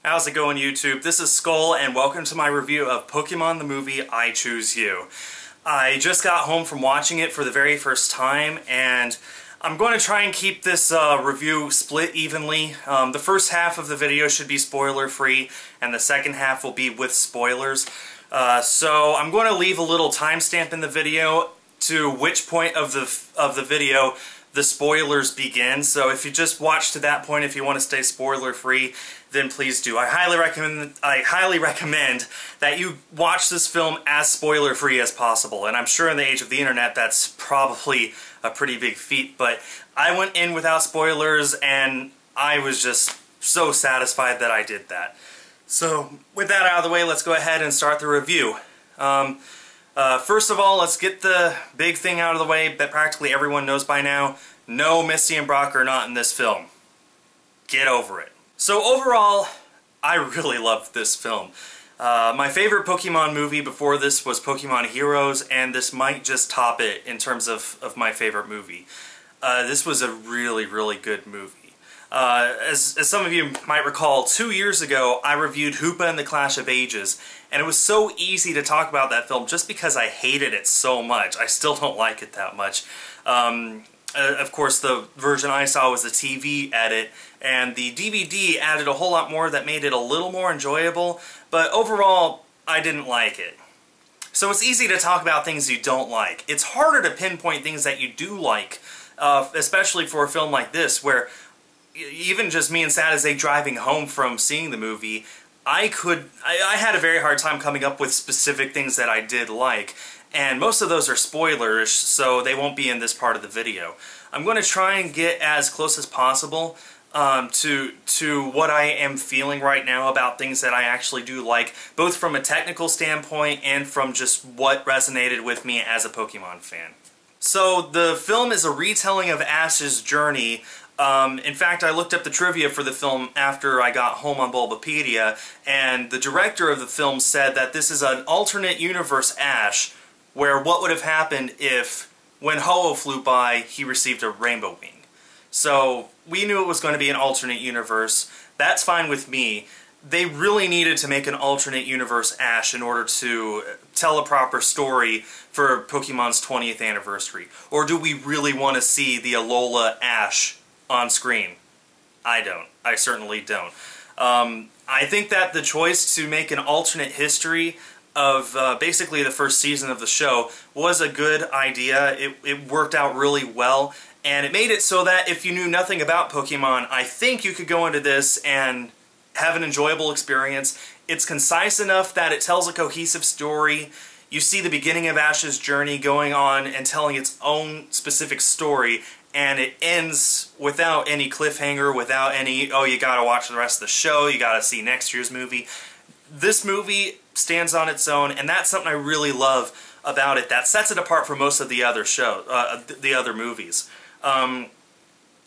How's it going, YouTube? This is Skul, and welcome to my review of Pokemon the movie I Choose You. I just got home from watching it for the very first time, and I'm going to try and keep this review split evenly. The first half of the video should be spoiler-free, and the second half will be with spoilers. So I'm going to leave a little timestamp in the video to which point of the video the spoilers begin. So if you just watch to that point, if you want to stay spoiler-free, then please do. I highly recommend that you watch this film as spoiler-free as possible. And I'm sure in the age of the internet, that's probably a pretty big feat. But I went in without spoilers, and I was just so satisfied that I did that. So with that out of the way, let's go ahead and start the review. First of all, let's get the big thing out of the way that practically everyone knows by now. No, Misty and Brock are not in this film. Get over it. So overall, I really loved this film. My favorite Pokemon movie before this was Pokemon Heroes, and this might just top it in terms of my favorite movie. This was a really, really good movie. As some of you might recall, 2 years ago I reviewed Hoopa and the Clash of Ages, and it was so easy to talk about that film just because I hated it so much. I still don't like it that much. Of course, the version I saw was the TV edit, and the DVD added a whole lot more that made it a little more enjoyable, but overall, I didn't like it. So it's easy to talk about things you don't like. It's harder to pinpoint things that you do like, especially for a film like this, where even just me and Sadazay driving home from seeing the movie, I had a very hard time coming up with specific things that I did like, and most of those are spoilers, so they won't be in this part of the video. I'm going to try and get as close as possible to what I am feeling right now about things that I actually do like, both from a technical standpoint and from just what resonated with me as a Pokemon fan. So the film is a retelling of Ash's journey. In fact, I looked up the trivia for the film after I got home on Bulbapedia, and the director of the film said that this is an alternate universe Ash, where what would have happened if, when Ho-Oh flew by, he received a Rainbow Wing. So we knew it was going to be an alternate universe. That's fine with me. They really needed to make an alternate universe Ash in order to tell a proper story for Pokemon's 20th anniversary. Or do we really want to see the Alola Ash on screen? I don't. I certainly don't. I think that the choice to make an alternate history of basically the first season of the show was a good idea. It worked out really well, and it made it so that if you knew nothing about Pokemon, I think you could go into this and have an enjoyable experience. It's concise enough that it tells a cohesive story. You see the beginning of Ash's journey going on and telling its own specific story, and it ends without any cliffhanger, without any, oh, you gotta watch the rest of the show, you gotta see next year's movie. This movie stands on its own, and that's something I really love about it. That sets it apart from most of the other the other movies.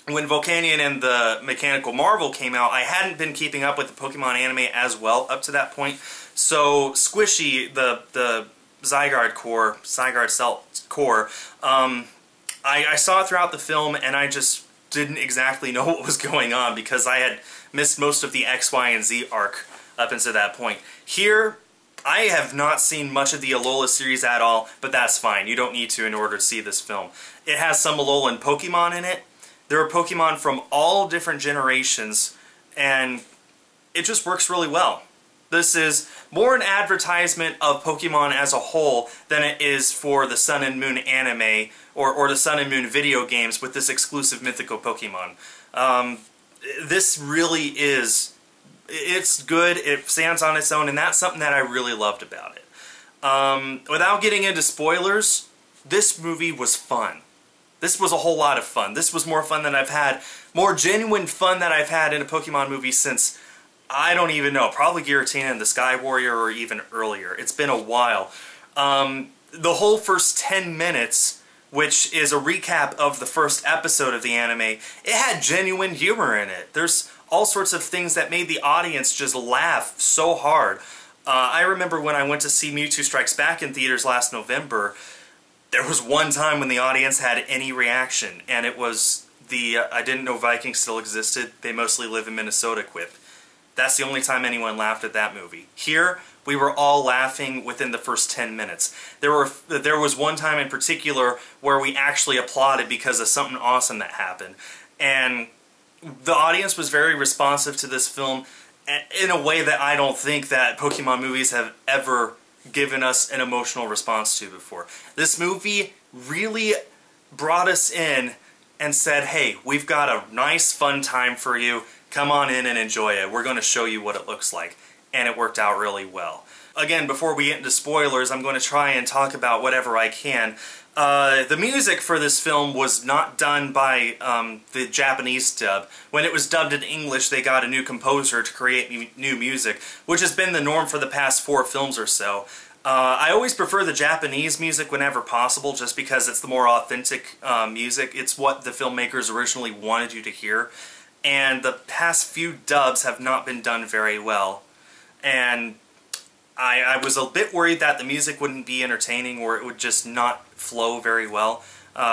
When Volcanion and the Mechanical Marvel came out, I hadn't been keeping up with the Pokemon anime as well up to that point. So Squishy, the Zygarde Cell Core, I saw it throughout the film, and I just didn't exactly know what was going on because I had missed most of the X, Y, and Z arc up until that point. Here, I have not seen much of the Alola series at all, but that's fine. You don't need to in order to see this film. It has some Alolan Pokemon in it. There are Pokemon from all different generations, and it just works really well. This is more an advertisement of Pokemon as a whole than it is for the Sun and Moon anime or the Sun and Moon video games with this exclusive mythical Pokemon. This really is, it's good, it stands on its own, and that's something that I really loved about it. Without getting into spoilers, this movie was fun. This was a whole lot of fun. This was more fun than I've had, more genuine fun that I've had in a Pokemon movie since, I don't even know, probably Giratina and the Sky Warrior or even earlier. It's been a while. The whole first 10 minutes, which is a recap of the first episode of the anime, it had genuine humor in it. There's all sorts of things that made the audience just laugh so hard. I remember when I went to see Mewtwo Strikes Back in theaters last November, there was one time when the audience had any reaction, and it was the I didn't know Vikings still existed, they mostly live in Minnesota quip. That's the only time anyone laughed at that movie. Here, we were all laughing within the first 10 minutes. There was one time in particular where we actually applauded because of something awesome that happened. And the audience was very responsive to this film in a way that I don't think that Pokemon movies have ever given us an emotional response to before. This movie really brought us in and said, hey, we've got a nice fun time for you. Come on in and enjoy it. We're going to show you what it looks like. And it worked out really well. Again, before we get into spoilers, I'm going to try and talk about whatever I can. The music for this film was not done by the Japanese dub. When it was dubbed in English, they got a new composer to create new music, which has been the norm for the past 4 films or so. I always prefer the Japanese music whenever possible, just because it's the more authentic music. It's what the filmmakers originally wanted you to hear. And the past few dubs have not been done very well. And I was a bit worried that the music wouldn't be entertaining, or it would just not flow very well.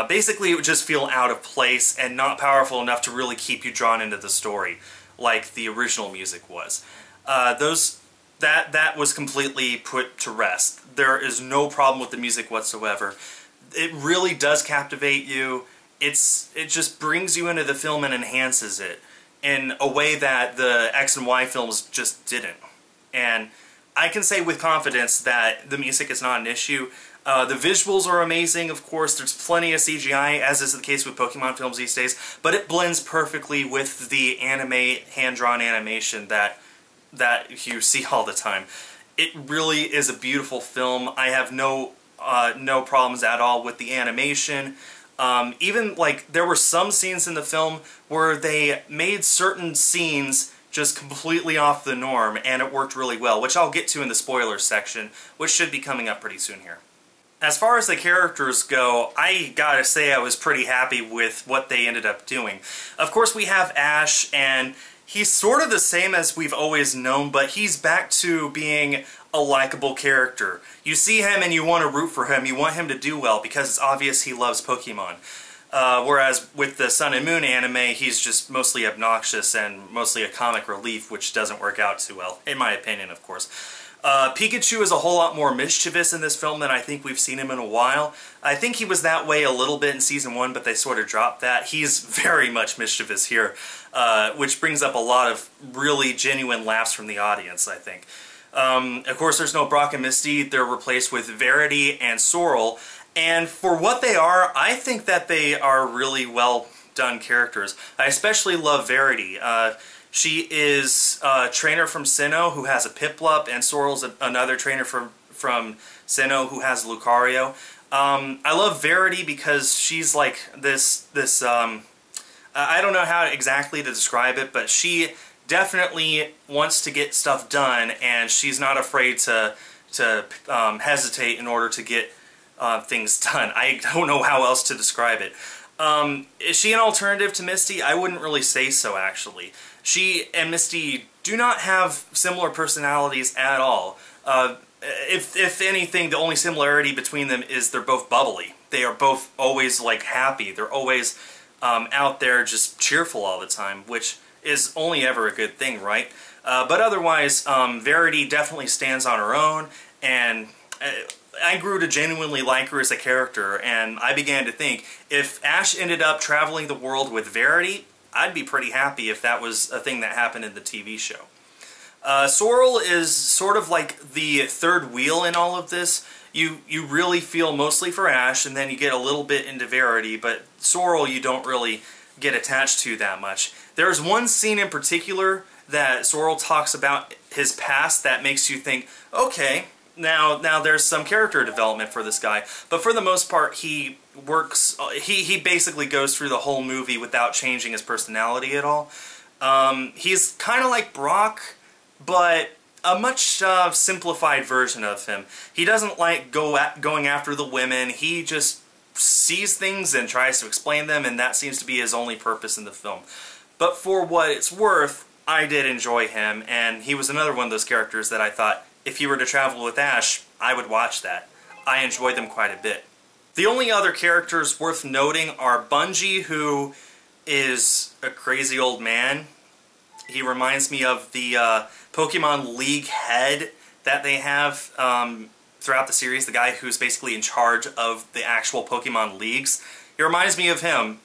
Basically, it would just feel out of place and not powerful enough to really keep you drawn into the story, like the original music was. That was completely put to rest. There is no problem with the music whatsoever. It really does captivate you. It just brings you into the film and enhances it in a way that the X and Y films just didn't. And I can say with confidence that the music is not an issue. The visuals are amazing, of course. There's plenty of CGI, as is the case with Pokemon films these days, but it blends perfectly with the anime, hand-drawn animation that you see all the time. It really is a beautiful film. I have no problems at all with the animation. Even, like, there were some scenes in the film where they made certain scenes just completely off the norm, and it worked really well, which I'll get to in the spoilers section, which should be coming up pretty soon here. As far as the characters go, I gotta say I was pretty happy with what they ended up doing. Of course, we have Ash, and he's sort of the same as we've always known, but he's back to being a likable character. You see him and you want to root for him, you want him to do well, because it's obvious he loves Pokemon. Whereas with the Sun and Moon anime, he's just mostly obnoxious and mostly a comic relief, which doesn't work out too well, in my opinion, of course. Pikachu is a whole lot more mischievous in this film than I think we've seen him in a while. I think he was that way a little bit in Season 1, but they sort of dropped that. He's very much mischievous here, which brings up a lot of really genuine laughs from the audience, I think. Of course, there's no Brock and Misty. They're replaced with Verity and Sorrel. And for what they are, I think that they are really well done characters. I especially love Verity. She is a trainer from Sinnoh who has a Piplup, and Sorrel's another trainer from Sinnoh who has Lucario. I love Verity because she's like this I don't know how exactly to describe it, but she definitely wants to get stuff done, and she's not afraid to hesitate in order to get things done. I don't know how else to describe it. Is she an alternative to Misty? I wouldn't really say so, actually. She and Misty do not have similar personalities at all. If anything, the only similarity between them is they're both bubbly. They are both always, like, happy. They're always out there just cheerful all the time, which is only ever a good thing, right? But otherwise, Verity definitely stands on her own, and I grew to genuinely like her as a character, and I began to think, if Ash ended up traveling the world with Verity, I'd be pretty happy if that was a thing that happened in the TV show. Sorrel is sort of like the third wheel in all of this. You really feel mostly for Ash, and then you get a little bit into Verity, but Sorrel you don't really get attached to that much. There's one scene in particular that Sorrel talks about his past that makes you think, okay, now there's some character development for this guy. But for the most part, he basically goes through the whole movie without changing his personality at all. He's kind of like Brock, but a much simplified version of him. He doesn't like going after the women. He just sees things and tries to explain them, and that seems to be his only purpose in the film. But for what it's worth, I did enjoy him, and he was another one of those characters that I thought, if he were to travel with Ash, I would watch that. I enjoyed them quite a bit. The only other characters worth noting are Bungie, who is a crazy old man. He reminds me of the Pokemon League head that they have throughout the series, the guy who's basically in charge of the actual Pokemon leagues. He reminds me of him.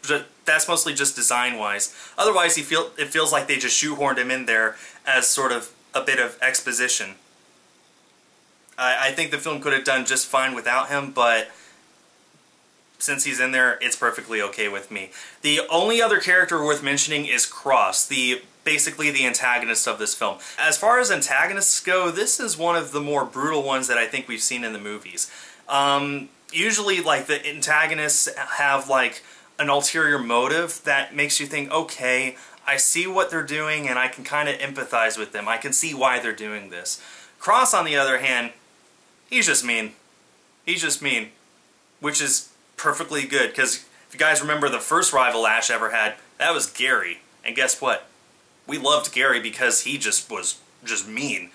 That's mostly just design-wise. Otherwise, it feels like they just shoehorned him in there as sort of a bit of exposition. I think the film could have done just fine without him, but since he's in there, it's perfectly okay with me. The only other character worth mentioning is Cross, basically the antagonist of this film. As far as antagonists go, this is one of the more brutal ones that I think we've seen in the movies. Usually, like, the antagonists have, like, an ulterior motive that makes you think, okay, I see what they're doing and I can kind of empathize with them. I can see why they're doing this. Cross, on the other hand, he's just mean. He's just mean. Which is perfectly good, because if you guys remember the first rival Ash ever had, that was Gary. And guess what? We loved Gary because he just was mean.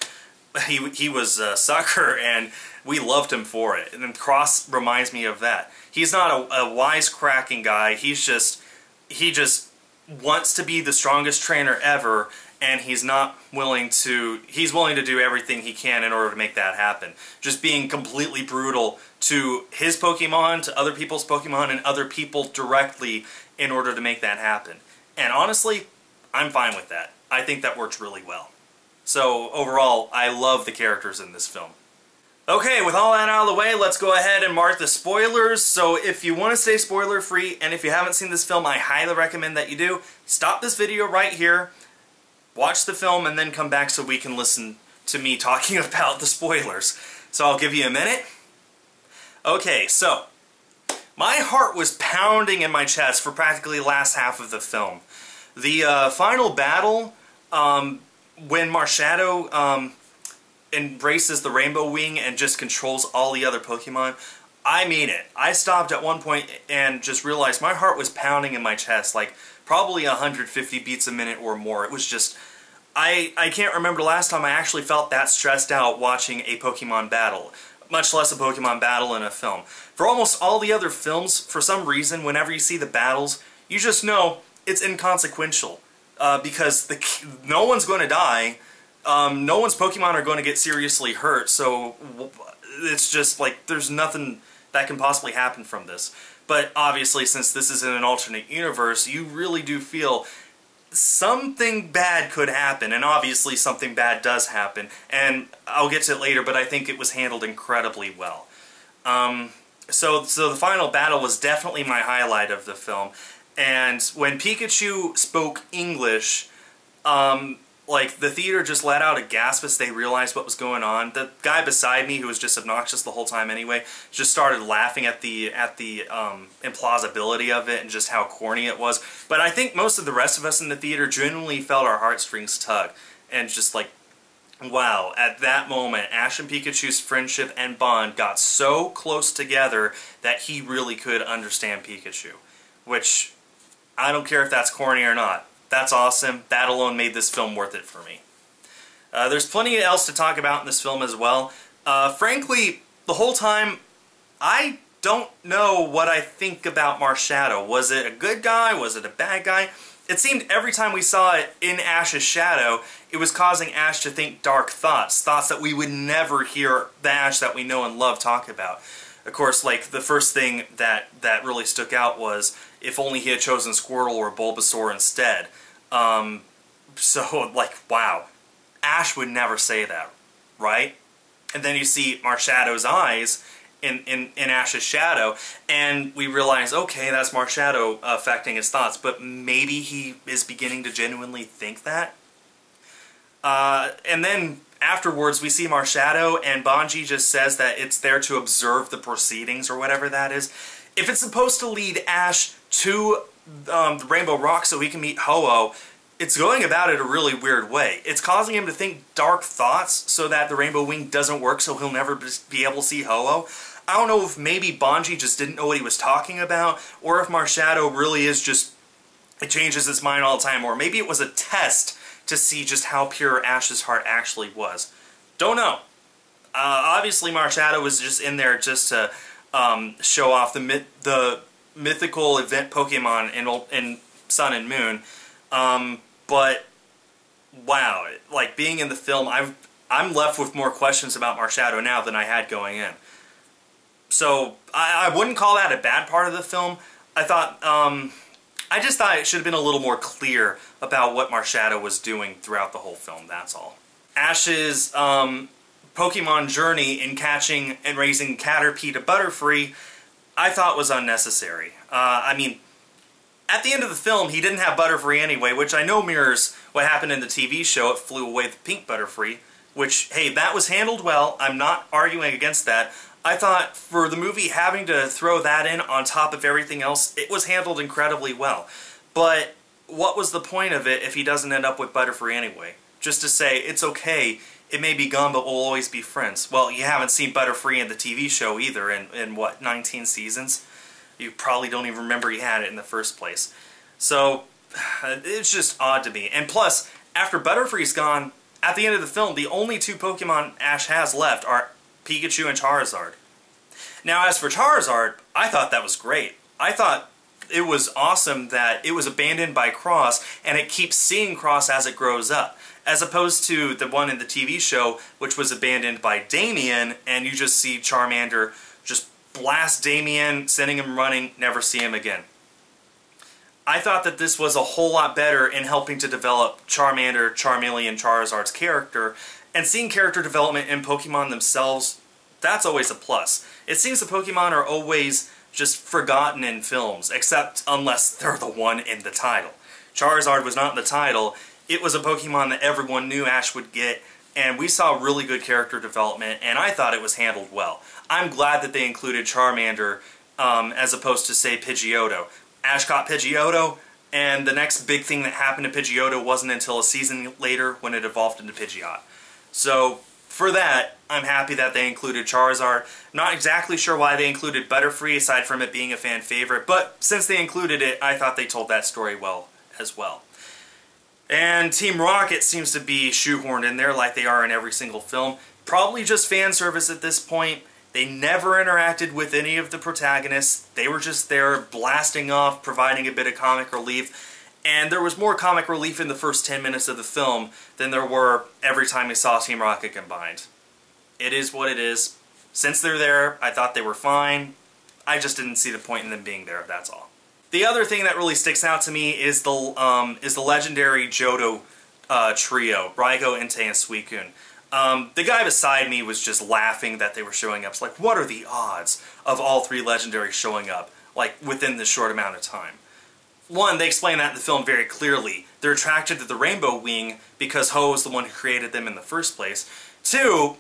He was a sucker, and we loved him for it. And then Cross reminds me of that. He's not a wisecracking guy. He just wants to be the strongest trainer ever, and he's willing to do everything he can in order to make that happen. Just being completely brutal to his Pokemon, to other people's Pokemon, and other people directly in order to make that happen. And honestly, I'm fine with that. I think that works really well. So overall, I love the characters in this film. Okay, with all that out of the way, let's go ahead and mark the spoilers. So if you want to stay spoiler-free, and if you haven't seen this film, I highly recommend that you do. Stop this video right here, watch the film, and then come back so we can listen to me talking about the spoilers. So I'll give you a minute. Okay, so my heart was pounding in my chest for practically the last half of the film. The final battle, when Marshadow embraces the Rainbow Wing and just controls all the other Pokemon, I mean it. I stopped at one point and just realized my heart was pounding in my chest, like probably 150 beats a minute or more. It was just, I can't remember the last time I actually felt that stressed out watching a Pokemon battle, much less a Pokemon battle in a film. For almost all the other films, for some reason, whenever you see the battles, you just know it's inconsequential, because no one's going to die. No one's Pokemon are going to get seriously hurt, so it's just like there's nothing that can possibly happen from this. But obviously, since this is in an alternate universe, you really do feel something bad could happen, and obviously something bad does happen, and I'll get to it later, but I think it was handled incredibly well. So the final battle was definitely my highlight of the film, and when Pikachu spoke English, like, the theater just let out a gasp as they realized what was going on. The guy beside me, who was just obnoxious the whole time anyway, just started laughing at the implausibility of it and just how corny it was. But I think most of the rest of us in the theater genuinely felt our heartstrings tug. And just like, wow, at that moment, Ash and Pikachu's friendship and bond got so close together that he really could understand Pikachu. Which, I don't care if that's corny or not. That's awesome. That alone made this film worth it for me. There's plenty else to talk about in this film as well. Frankly, the whole time, I don't know what I think about Marshadow. Was it a good guy? Was it a bad guy? It seemed every time we saw it in Ash's shadow, it was causing Ash to think dark thoughts. Thoughts that we would never hear the Ash that we know and love talk about. Of course, like, the first thing that really stuck out was if only he had chosen Squirtle or Bulbasaur instead. So, like, wow. Ash would never say that, right? And then you see Marshadow's eyes in Ash's shadow, and we realize, okay, that's Marshadow affecting his thoughts, but maybe he is beginning to genuinely think that? And then afterwards, we see Marshadow, and Bonji just says that it's there to observe the proceedings, or whatever that is. If it's supposed to lead Ash to the Rainbow Rock so he can meet Ho-Oh, it's going about it a really weird way. It's causing him to think dark thoughts so that the Rainbow Wing doesn't work, so he'll never be able to see Ho-Oh. I don't know if maybe Bonji just didn't know what he was talking about, or if Marshadow really is just, it changes its mind all the time, or maybe it was a test to see just how pure Ash's heart actually was. Don't know. Obviously Marshadow was just in there just to show off the mythical event Pokemon in Sun and Moon. But like, being in the film, I'm left with more questions about Marshadow now than I had going in. So, I wouldn't call that a bad part of the film. I just thought it should have been a little more clear about what Marshadow was doing throughout the whole film, that's all. Ash's Pokemon journey in catching and raising Caterpie to Butterfree, I thought was unnecessary. I mean, at the end of the film, he didn't have Butterfree anyway, which I know mirrors what happened in the TV show. It flew away with pink Butterfree, which, hey, that was handled well. I'm not arguing against that. I thought for the movie having to throw that in on top of everything else, it was handled incredibly well. But what was the point of it if he doesn't end up with Butterfree anyway? Just to say, it's okay, it may be gone, but we'll always be friends. Well, you haven't seen Butterfree in the TV show either in what, 19 seasons? You probably don't even remember he had it in the first place. So, it's just odd to me. And plus, after Butterfree's gone, at the end of the film, the only two Pokemon Ash has left are Pikachu and Charizard. Now, as for Charizard, I thought that was great. I thought it was awesome that it was abandoned by Cross, and it keeps seeing Cross as it grows up, as opposed to the one in the TV show, which was abandoned by Damien, and you just see Charmander just blast Damien, sending him running, never see him again. I thought that this was a whole lot better in helping to develop Charmander, Charmeleon, Charizard's character, and seeing character development in Pokemon themselves, that's always a plus. It seems the Pokemon are always just forgotten in films, except unless they're the one in the title. Charizard was not in the title. It was a Pokemon that everyone knew Ash would get, and we saw really good character development, and I thought it was handled well. I'm glad that they included Charmander as opposed to, say, Pidgeotto. Ash caught Pidgeotto, and the next big thing that happened to Pidgeotto wasn't until a season later when it evolved into Pidgeot. So, for that, I'm happy that they included Charizard. Not exactly sure why they included Butterfree, aside from it being a fan favorite, but since they included it, I thought they told that story well as well. And Team Rocket seems to be shoehorned in there like they are in every single film. Probably just fan service at this point. They never interacted with any of the protagonists. They were just there blasting off, providing a bit of comic relief. And there was more comic relief in the first 10 minutes of the film than there were every time we saw Team Rocket combined. It is what it is. Since they're there, I thought they were fine. I just didn't see the point in them being there, that's all. The other thing that really sticks out to me is the legendary Johto trio, Raikou, Entei, and Suicune. The guy beside me was just laughing that they were showing up. It's like, what are the odds of all three legendaries showing up, like, within this short amount of time? One, they explain that in the film very clearly. They're attracted to the Rainbow Wing because Ho is the one who created them in the first place. Two,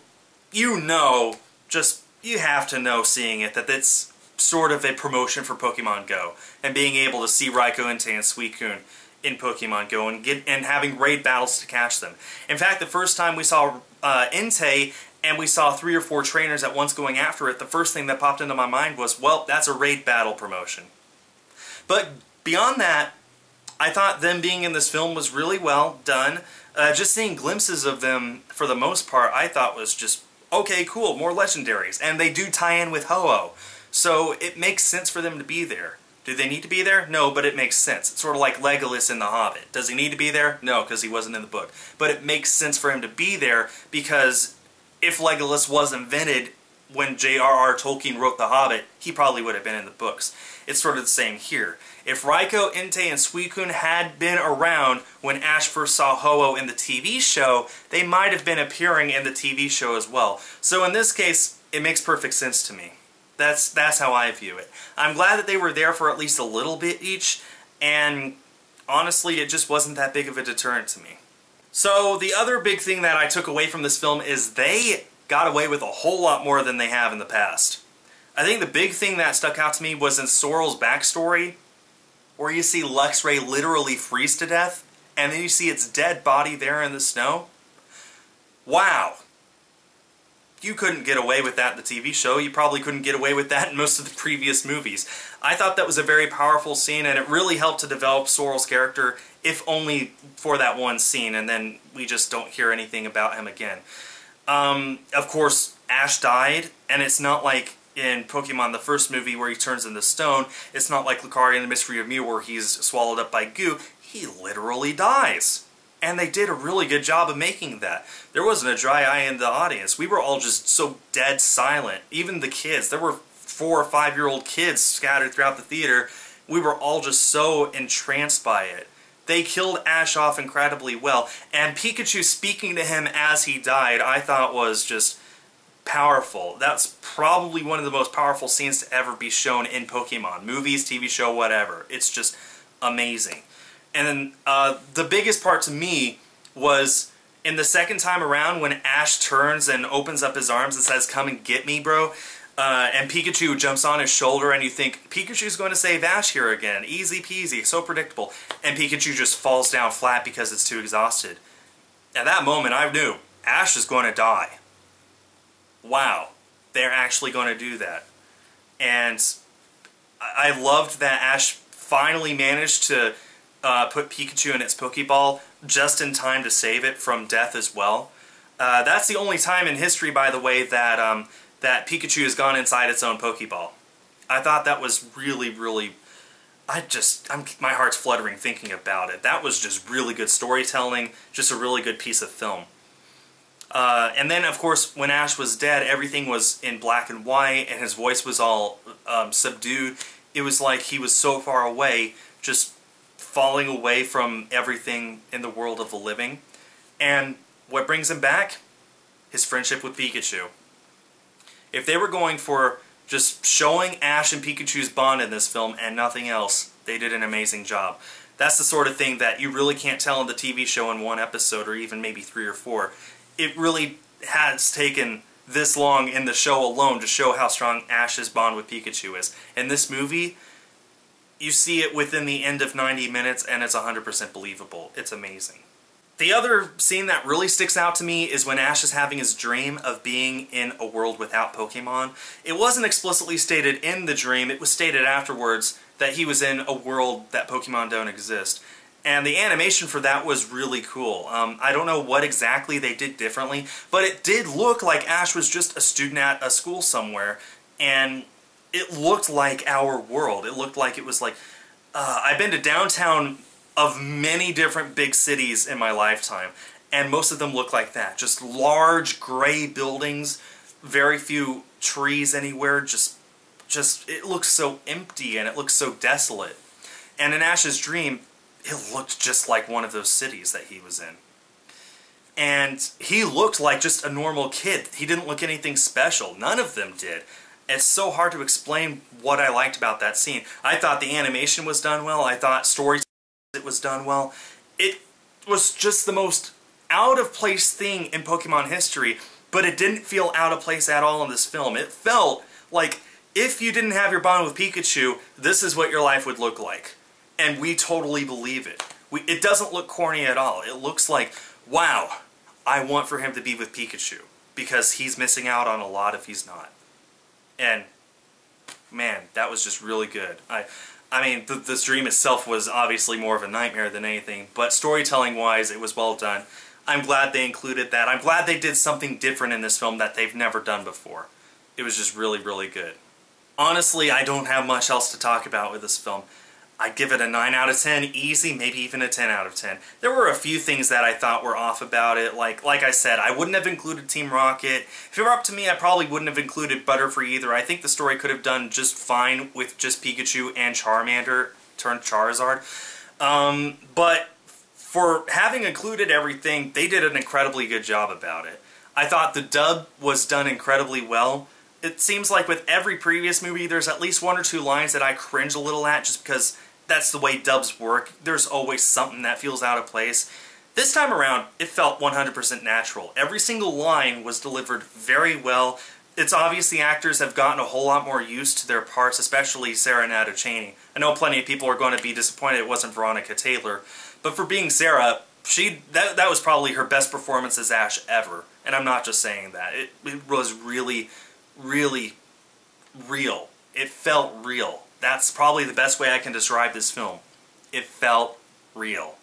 you have to know seeing it that it's sort of a promotion for Pokemon Go. And being able to see Raikou, Entei, and Suicune in Pokemon Go and having raid battles to catch them. In fact, the first time we saw Entei and we saw 3 or 4 trainers at once going after it, the first thing that popped into my mind was, well, that's a raid battle promotion. But beyond that, I thought them being in this film was really well done. Just seeing glimpses of them, for the most part, I thought was just, okay, cool, more legendaries. And they do tie in with Ho-Oh, so it makes sense for them to be there. Do they need to be there? No, but it makes sense. It's sort of like Legolas in The Hobbit. Does he need to be there? No, because he wasn't in the book. But it makes sense for him to be there because if Legolas was invented when J.R.R. Tolkien wrote The Hobbit, he probably would have been in the books. It's sort of the same here. If Raikou, Entei, and Suicune had been around when Ash first saw Ho-Oh in the TV show, they might have been appearing in the TV show as well. So in this case, it makes perfect sense to me. That's how I view it. I'm glad that they were there for at least a little bit each, and honestly, it just wasn't that big of a deterrent to me. So the other big thing that I took away from this film is they got away with a whole lot more than they have in the past. I think the big thing that stuck out to me was in Sorrel's backstory, where you see Luxray literally freeze to death, and then you see its dead body there in the snow. Wow. You couldn't get away with that in the TV show. You probably couldn't get away with that in most of the previous movies. I thought that was a very powerful scene, and it really helped to develop Sorrel's character, if only for that one scene, and then we just don't hear anything about him again. Of course, Ash died, and it's not like in Pokemon, the first movie, where he turns into stone. It's not like Lucario and the Mystery of Mew, where he's swallowed up by goo. He literally dies. And they did a really good job of making that. There wasn't a dry eye in the audience. We were all just so dead silent. Even the kids. There were 4 or 5-year-old kids scattered throughout the theater. We were all just so entranced by it. They killed Ash off incredibly well. And Pikachu speaking to him as he died, I thought was just powerful. That's probably one of the most powerful scenes to ever be shown in Pokemon. Movies, TV show, whatever. It's just amazing. And then the biggest part to me was in the second time around when Ash turns and opens up his arms and says, "Come and get me, bro." And Pikachu jumps on his shoulder and you think, Pikachu's going to save Ash here again. Easy peasy, so predictable. And Pikachu just falls down flat because it's too exhausted. At that moment I knew Ash is going to die. Wow, they're actually going to do that. And I loved that Ash finally managed to put Pikachu in its Pokeball just in time to save it from death as well. That's the only time in history, by the way, that that Pikachu has gone inside its own Pokeball. I thought that was really, really... my heart's fluttering thinking about it. That was just really good storytelling, just a really good piece of film. And then, of course, when Ash was dead, everything was in black and white, and his voice was all subdued. It was like he was so far away, just falling away from everything in the world of the living. And what brings him back? His friendship with Pikachu. If they were going for just showing Ash and Pikachu's bond in this film and nothing else, they did an amazing job. That's the sort of thing that you really can't tell in the TV show in one episode, or even maybe 3 or 4. It really has taken this long in the show alone to show how strong Ash's bond with Pikachu is. In this movie, you see it within the end of 90 minutes and it's 100% believable. It's amazing. The other scene that really sticks out to me is when Ash is having his dream of being in a world without Pokemon. It wasn't explicitly stated in the dream, it was stated afterwards that he was in a world that Pokemon don't exist. And the animation for that was really cool. I don't know what exactly they did differently, but it did look like Ash was just a student at a school somewhere, and it looked like our world. It looked like it was like... I've been to downtown of many different big cities in my lifetime, and most of them look like that. Just large gray buildings, very few trees anywhere, just it looks so empty and it looks so desolate. And in Ash's dream, it looked just like one of those cities that he was in. And he looked like just a normal kid. He didn't look anything special. None of them did. It's so hard to explain what I liked about that scene. I thought the animation was done well. I thought storytelling it was done well. It was just the most out-of-place thing in Pokemon history, but it didn't feel out of place at all in this film. It felt like if you didn't have your bond with Pikachu, this is what your life would look like. And we totally believe it. It doesn't look corny at all. It looks like, wow, I want for him to be with Pikachu, because he's missing out on a lot if he's not. And, man, that was just really good. I mean, this dream itself was obviously more of a nightmare than anything, but storytelling-wise, it was well done. I'm glad they included that. I'm glad they did something different in this film that they've never done before. It was just really, really good. Honestly, I don't have much else to talk about with this film. I'd give it a 9 out of 10, easy, maybe even a 10 out of 10. There were a few things that I thought were off about it. Like I said, I wouldn't have included Team Rocket. If it were up to me, I probably wouldn't have included Butterfree either. I think the story could have done just fine with just Pikachu and Charmander turned Charizard. But for having included everything, they did an incredibly good job about it. I thought the dub was done incredibly well. It seems like with every previous movie, there's at least 1 or 2 lines that I cringe a little at just because that's the way dubs work. There's always something that feels out of place. This time around, it felt 100% natural. Every single line was delivered very well. It's obvious the actors have gotten a whole lot more used to their parts, especially Sarah Natochenny. I know plenty of people are going to be disappointed it wasn't Veronica Taylor, but for being Sarah, that was probably her best performance as Ash ever. And I'm not just saying that. It was really, really real. It felt real. That's probably the best way I can describe this film. It felt real.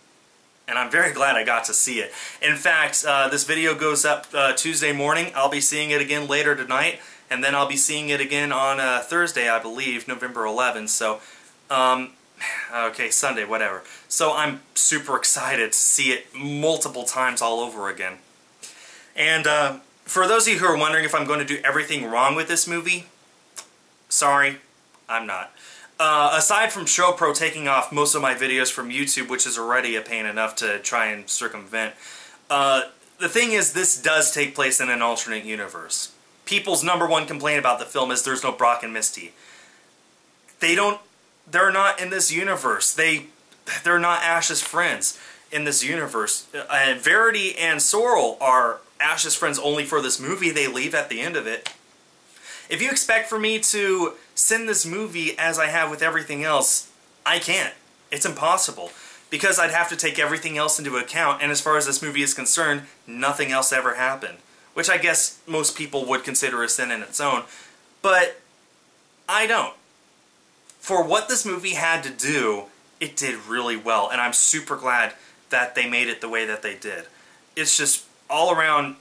And I'm very glad I got to see it. In fact, this video goes up Tuesday morning. I'll be seeing it again later tonight. And then I'll be seeing it again on Thursday, I believe, November 11th. So, Okay, Sunday, whatever. So I'm super excited to see it multiple times all over again. And for those of you who are wondering if I'm going to do everything wrong with this movie, sorry, I'm not. Aside from ShowPro taking off most of my videos from YouTube, which is already a pain enough to try and circumvent, the thing is, this does take place in an alternate universe. People's #1 complaint about the film is there's no Brock and Misty. They're not in this universe. They're not Ash's friends in this universe. Verity and Sorrel are Ash's friends only for this movie. They leave at the end of it. If you expect for me to send this movie as I have with everything else, I can't. It's impossible. Because I'd have to take everything else into account, and as far as this movie is concerned, nothing else ever happened. Which I guess most people would consider a sin in its own. But I don't. For what this movie had to do, it did really well, and I'm super glad that they made it the way that they did. It's just all around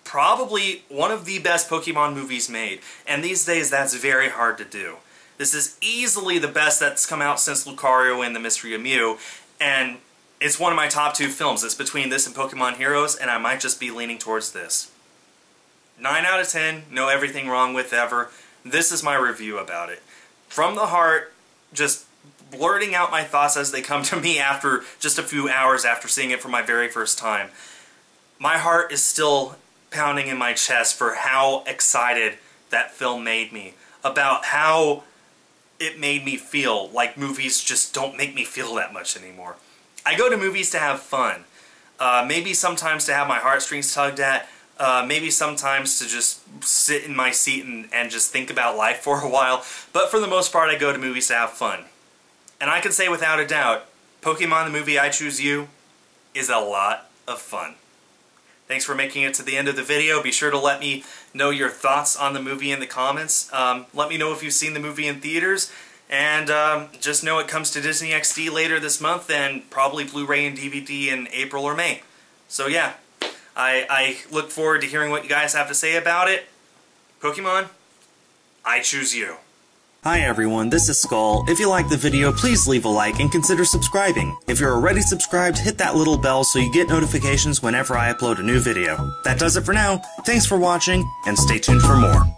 probably one of the best Pokemon movies made, and these days that's very hard to do. This is easily the best that's come out since Lucario and the Mystery of Mew, and it's one of my top 2 films. It's between this and Pokemon Heroes, and I might just be leaning towards this. 9 out of 10, no everything wrong with ever. This is my review about it. From the heart, just blurting out my thoughts as they come to me after just a few hours after seeing it for my very first time. My heart is still pounding in my chest for how excited that film made me, about how it made me feel like movies just don't make me feel that much anymore. I go to movies to have fun, maybe sometimes to have my heartstrings tugged at, maybe sometimes to just sit in my seat and just think about life for a while, but for the most part I go to movies to have fun. And I can say without a doubt, Pokemon the movie I Choose You is a lot of fun. Thanks for making it to the end of the video. Be sure to let me know your thoughts on the movie in the comments. Let me know if you've seen the movie in theaters. And just know it comes to Disney XD later this month and probably Blu-ray and DVD in April or May. So yeah, I look forward to hearing what you guys have to say about it. Pokemon, I choose you. Hi everyone, this is Skul. If you liked the video, please leave a like and consider subscribing. If you're already subscribed, hit that little bell so you get notifications whenever I upload a new video. That does it for now. Thanks for watching, and stay tuned for more.